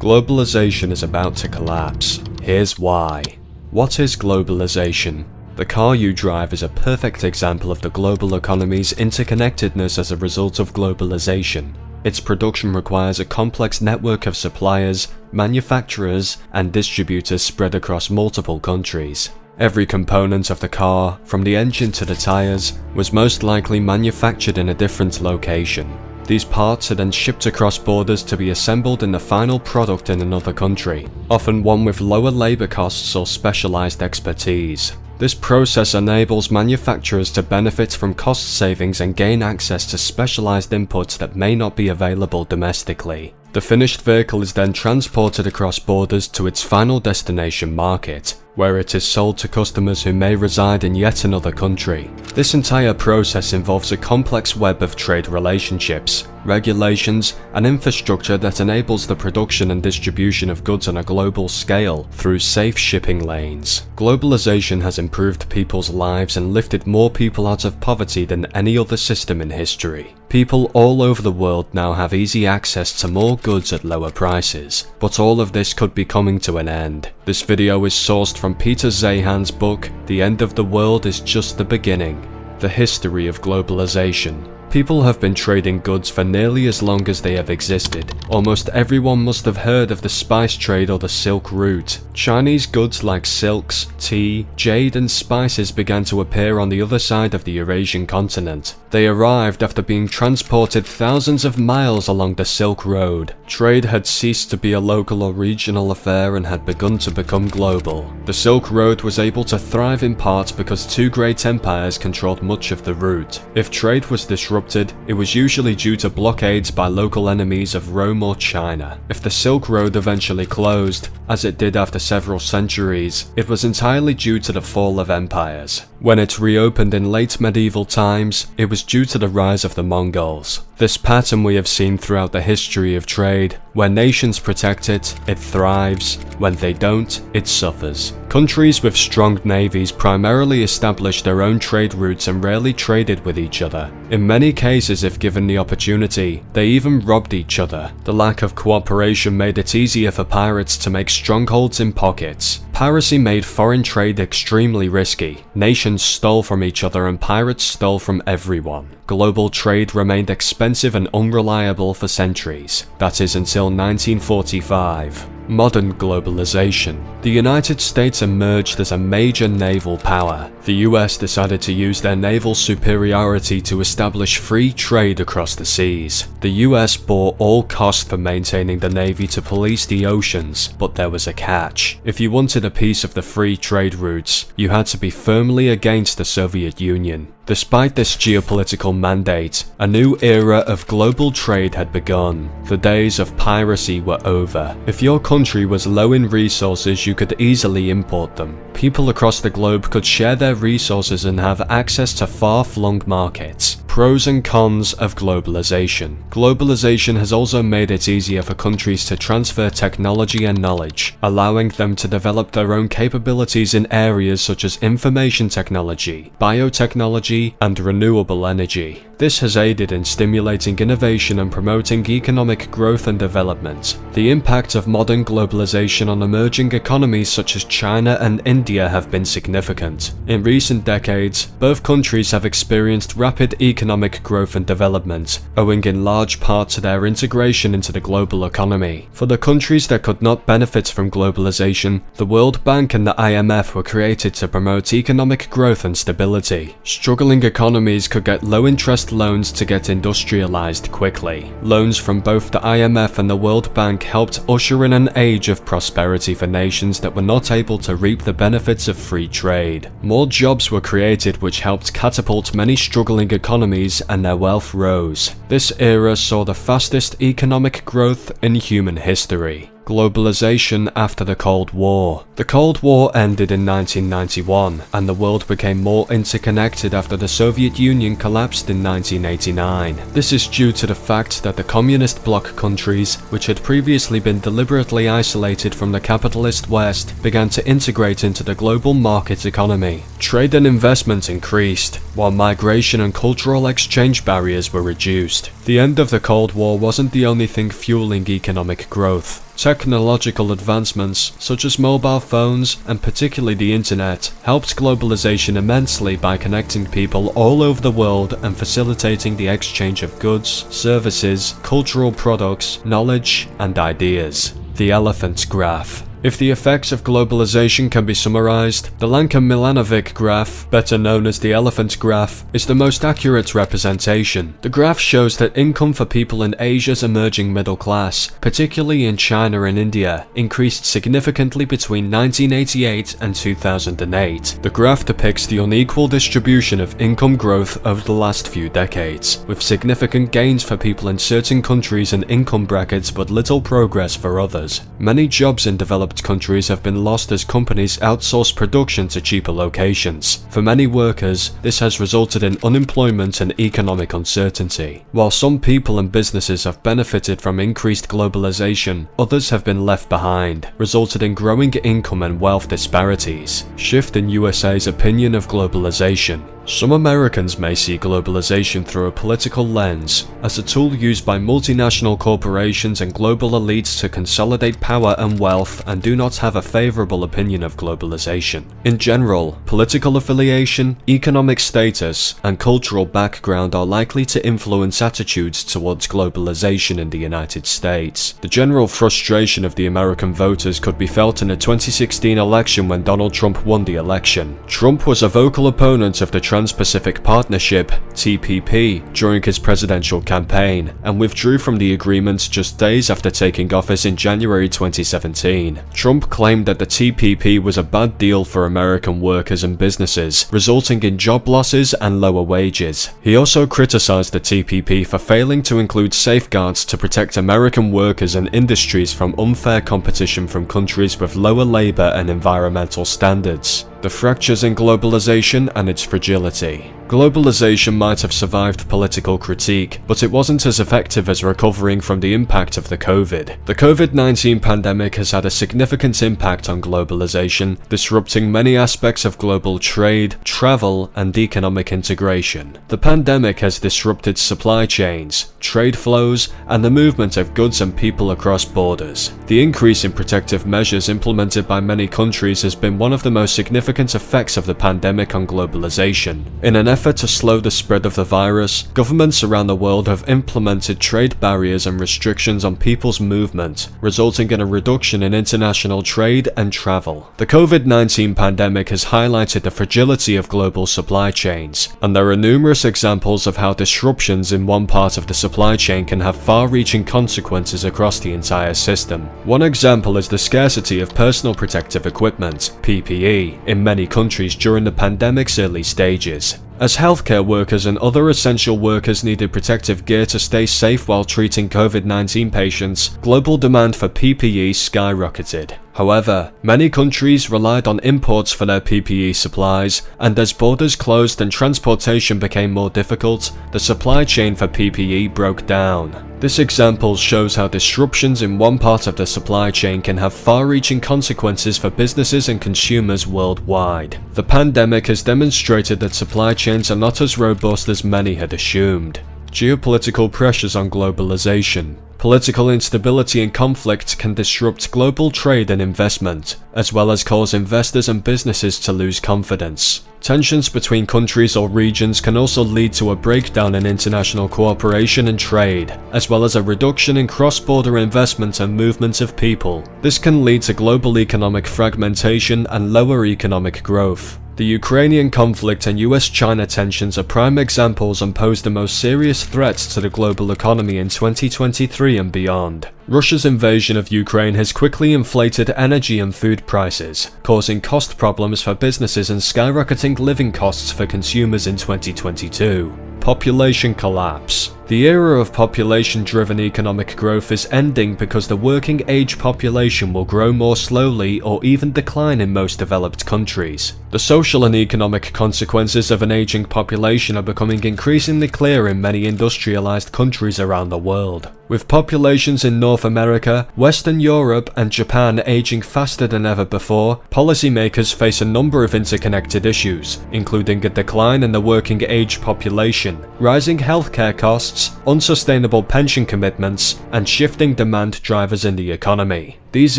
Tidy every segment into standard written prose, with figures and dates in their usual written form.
Globalization is about to collapse. Here's why. What is globalization? The car you drive is a perfect example of the global economy's interconnectedness as a result of globalization. Its production requires a complex network of suppliers, manufacturers, and distributors spread across multiple countries. Every component of the car, from the engine to the tires, was most likely manufactured in a different location. These parts are then shipped across borders to be assembled in the final product in another country, often one with lower labor costs or specialized expertise. This process enables manufacturers to benefit from cost savings and gain access to specialized inputs that may not be available domestically. The finished vehicle is then transported across borders to its final destination market, where it is sold to customers who may reside in yet another country. This entire process involves a complex web of trade relationships, regulations, and infrastructure that enables the production and distribution of goods on a global scale through safe shipping lanes. Globalization has improved people's lives and lifted more people out of poverty than any other system in history. People all over the world now have easy access to more goods at lower prices, but all of this could be coming to an end. This video is sourced from Peter Zeihan's book, The End of the World is Just the Beginning. The History of Globalization. People have been trading goods for nearly as long as they have existed. Almost everyone must have heard of the spice trade or the Silk Route. Chinese goods like silks, tea, jade and spices began to appear on the other side of the Eurasian continent. They arrived after being transported thousands of miles along the Silk Road. Trade had ceased to be a local or regional affair and had begun to become global. The Silk Road was able to thrive in part because two great empires controlled much of the route. If trade was disrupted, it was usually due to blockades by local enemies of Rome or China. If the Silk Road eventually closed, as it did after several centuries, it was entirely due to the fall of empires. When it reopened in late medieval times, it was due to the rise of the Mongols. This pattern we have seen throughout the history of trade. Where nations protect it, it thrives. When they don't, it suffers. Countries with strong navies primarily established their own trade routes and rarely traded with each other. In many cases, if given the opportunity, they even robbed each other. The lack of cooperation made it easier for pirates to make strongholds in pockets. Piracy made foreign trade extremely risky. Nations stole from each other and pirates stole from everyone. Global trade remained expensive and unreliable for centuries. That is until 1945. Modern globalization. The United States emerged as a major naval power. The US decided to use their naval superiority to establish free trade across the seas. The US bore all cost for maintaining the Navy to police the oceans, but there was a catch. If you wanted a piece of the free trade routes, you had to be firmly against the Soviet Union. Despite this geopolitical mandate, a new era of global trade had begun. The days of piracy were over. If your country was low in resources, you could easily import them. People across the globe could share their resources and have access to far-flung markets. Pros and cons of globalization. Globalization has also made it easier for countries to transfer technology and knowledge, allowing them to develop their own capabilities in areas such as information technology, biotechnology, and renewable energy. This has aided in stimulating innovation and promoting economic growth and development. The impact of modern globalization on emerging economies such as China and India have been significant. In recent decades, both countries have experienced rapid economic growth and development, owing in large part to their integration into the global economy. For the countries that could not benefit from globalization, the World Bank and the IMF were created to promote economic growth and stability. Struggling economies could get low-interest loans to get industrialized quickly. Loans from both the IMF and the World Bank helped usher in an age of prosperity for nations that were not able to reap the benefits of free trade. More jobs were created, which helped catapult many struggling economies, and their wealth rose. This era saw the fastest economic growth in human history. Globalization after the Cold War. The Cold War ended in 1991, and the world became more interconnected after the Soviet Union collapsed in 1989. This is due to the fact that the communist bloc countries, which had previously been deliberately isolated from the capitalist West, began to integrate into the global market economy. Trade and investment increased, while migration and cultural exchange barriers were reduced. The end of the Cold War wasn't the only thing fueling economic growth. Technological advancements, such as mobile phones and particularly the internet, helped globalization immensely by connecting people all over the world and facilitating the exchange of goods, services, cultural products, knowledge, and ideas. The elephant graph. If the effects of globalization can be summarized, the Lanka-Milanovic graph, better known as the elephant graph, is the most accurate representation. The graph shows that income for people in Asia's emerging middle class, particularly in China and India, increased significantly between 1988 and 2008. The graph depicts the unequal distribution of income growth over the last few decades, with significant gains for people in certain countries and income brackets but little progress for others. Many jobs in developed countries have been lost as companies outsource production to cheaper locations. For many workers, this has resulted in unemployment and economic uncertainty. While some people and businesses have benefited from increased globalization, others have been left behind, resulting in growing income and wealth disparities. Shift in USA's opinion of globalization. Some Americans may see globalization through a political lens, as a tool used by multinational corporations and global elites to consolidate power and wealth, and do not have a favorable opinion of globalization. In general, political affiliation, economic status, and cultural background are likely to influence attitudes towards globalization in the United States. The general frustration of the American voters could be felt in the 2016 election when Donald Trump won the election. Trump was a vocal opponent of the Trans-Pacific Partnership, TPP, during his presidential campaign, and withdrew from the agreement just days after taking office in January 2017. Trump claimed that the TPP was a bad deal for American workers and businesses, resulting in job losses and lower wages. He also criticized the TPP for failing to include safeguards to protect American workers and industries from unfair competition from countries with lower labor and environmental standards. The fractures in globalization and its fragility. Globalization might have survived political critique, but it wasn't as effective as recovering from the impact of the COVID. The COVID-19 pandemic has had a significant impact on globalization, disrupting many aspects of global trade, travel, and economic integration. The pandemic has disrupted supply chains, trade flows, and the movement of goods and people across borders. The increase in protective measures implemented by many countries has been one of the most significant effects of the pandemic on globalization. In an effort to slow the spread of the virus, governments around the world have implemented trade barriers and restrictions on people's movement, resulting in a reduction in international trade and travel. The COVID-19 pandemic has highlighted the fragility of global supply chains, and there are numerous examples of how disruptions in one part of the supply chain can have far-reaching consequences across the entire system. One example is the scarcity of personal protective equipment, PPE, in many countries during the pandemic's early stages. As healthcare workers and other essential workers needed protective gear to stay safe while treating COVID-19 patients, global demand for PPE skyrocketed. However, many countries relied on imports for their PPE supplies, and as borders closed and transportation became more difficult, the supply chain for PPE broke down. This example shows how disruptions in one part of the supply chain can have far-reaching consequences for businesses and consumers worldwide. The pandemic has demonstrated that supply chains are not as robust as many had assumed. Geopolitical pressures on globalization. Political instability and conflict can disrupt global trade and investment, as well as cause investors and businesses to lose confidence. Tensions between countries or regions can also lead to a breakdown in international cooperation and trade, as well as a reduction in cross-border investment and movement of people. This can lead to global economic fragmentation and lower economic growth. The Ukrainian conflict and US-China tensions are prime examples and pose the most serious threats to the global economy in 2023 and beyond. Russia's invasion of Ukraine has quickly inflated energy and food prices, causing cost problems for businesses and skyrocketing living costs for consumers in 2022. Population collapse. The era of population-driven economic growth is ending because the working-age population will grow more slowly or even decline in most developed countries. The social and economic consequences of an aging population are becoming increasingly clear in many industrialized countries around the world. With populations in North America, Western Europe, and Japan aging faster than ever before, policymakers face a number of interconnected issues, including a decline in the working-age population, rising healthcare costs, costs, unsustainable pension commitments, and shifting demand drivers in the economy. These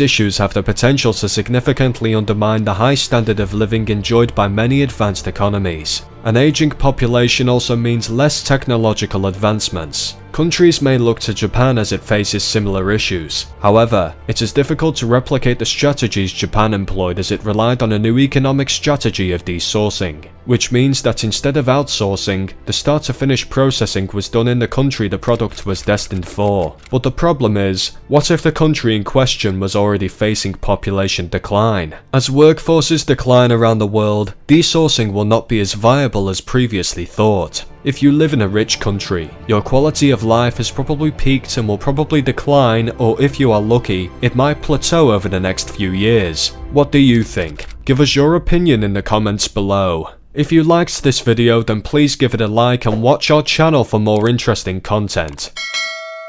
issues have the potential to significantly undermine the high standard of living enjoyed by many advanced economies. An aging population also means less technological advancements. Countries may look to Japan as it faces similar issues. However, it is difficult to replicate the strategies Japan employed as it relied on a new economic strategy of desourcing, which means that instead of outsourcing, the start-to-finish processing was done in the country the product was destined for. But the problem is, what if the country in question was already facing population decline? As workforces decline around the world, desourcing will not be as viable as previously thought. If you live in a rich country, your quality of life has probably peaked and will probably decline, or if you are lucky, it might plateau over the next few years. What do you think? Give us your opinion in the comments below. If you liked this video, then please give it a like and watch our channel for more interesting content.